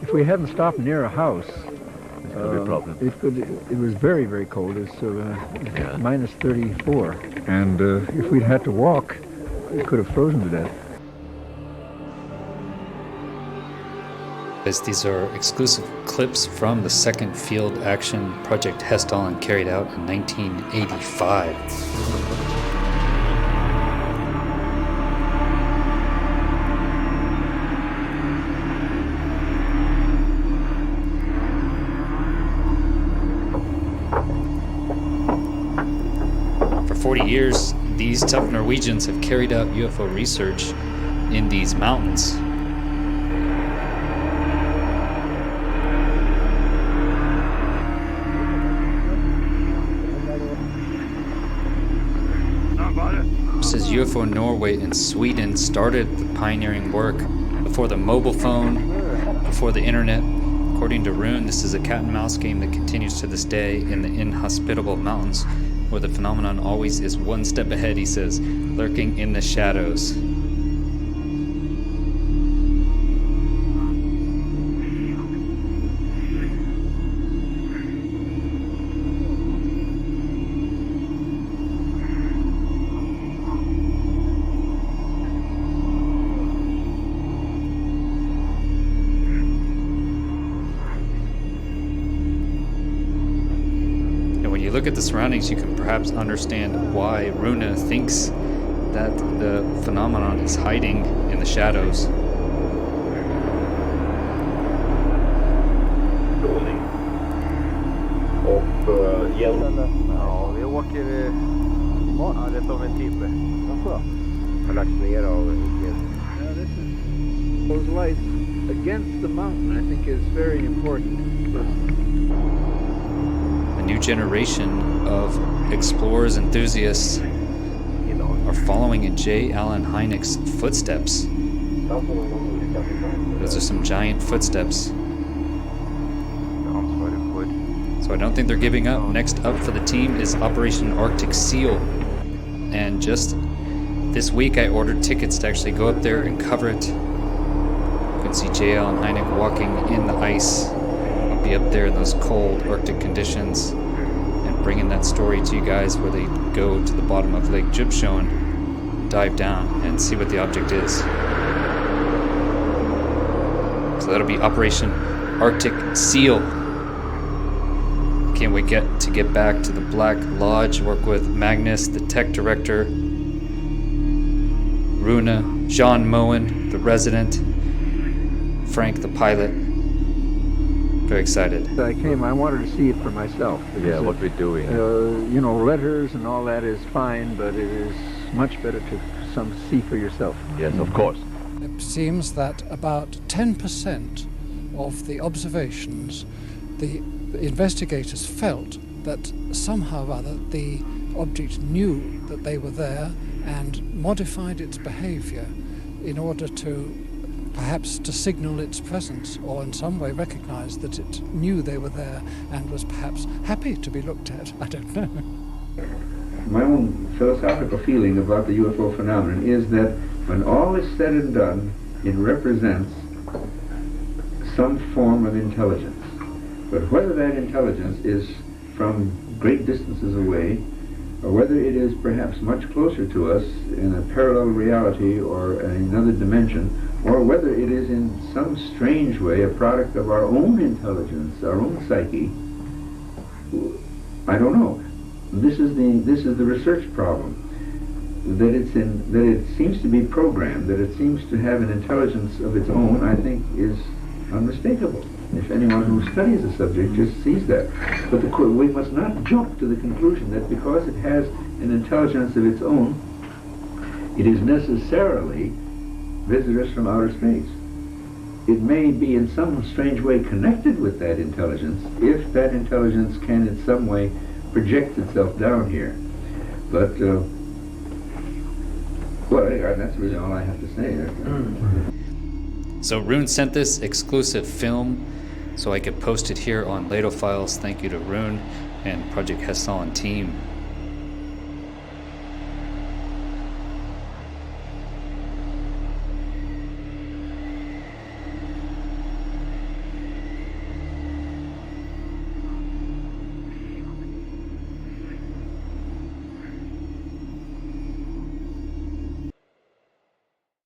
if we hadn't stopped near a house, It's going to be a problem. it was very, very cold. It's minus 34. And if we'd had to walk, it could have frozen to death. These are exclusive clips from the second field action Project Hessdalen carried out in 1985. For 40 years, these tough Norwegians have carried out UFO research in these mountains. Says UFO Norway and Sweden started the pioneering work before the mobile phone, before the internet. According to Rune, this is a cat and mouse game that continues to this day in the inhospitable mountains, where the phenomenon always is one step ahead, he says, lurking in the shadows. When you look at the surroundings, you can perhaps understand why Rune thinks that the phenomenon is hiding in the shadows. Ja, vi åker imorgon. Ja, det är som en timme. Har lagt ner av Those lights against the mountain, I think, is very important. A new generation of explorers enthusiasts are following in J. Allen Hynek's footsteps. Those are some giant footsteps. So I don't think they're giving up. Next up for the team is Operation Arctic Seal. And just this week I ordered tickets to actually go up there and cover it. You can see J. Allen Hynek walking in the ice. I'll be up there in those cold Arctic conditions and bringing that story to you guys, where they go to the bottom of Lake Djupsjön, dive down and see what the object is. So that'll be Operation Arctic Seal. Can't wait to get back to the Black Lodge, work with Magnus, the tech director, Rune, John Moen, the resident, Frank, the pilot. Very excited. I wanted to see it for myself. Yeah, what we're doing. Letters and all that is fine, but it is much better to see for yourself. Yes, of course. It seems that about 10% of the observations, the investigators felt that somehow or other the object knew that they were there and modified its behavior in order to perhaps to signal its presence, or in some way recognize that it knew they were there and was perhaps happy to be looked at. I don't know. My own philosophical feeling about the UFO phenomenon is that when all is said and done, it represents some form of intelligence. But whether that intelligence is from great distances away, or whether it is perhaps much closer to us in a parallel reality or another dimension, or whether it is in some strange way a product of our own intelligence, our own psyche, I don't know. This is the research problem. That it seems to be programmed, that it seems to have an intelligence of its own, I think is unmistakable. If anyone who studies the subject just sees that. But we must not jump to the conclusion that because it has an intelligence of its own, it is necessarily visitors from outer space. It may be in some strange way connected with that intelligence, if that intelligence can in some way project itself down here. But, that's really all I have to say. So Rune sent this exclusive film so I could post it here on LehtoFiles. Thank you to Rune and Project Hessdalen team.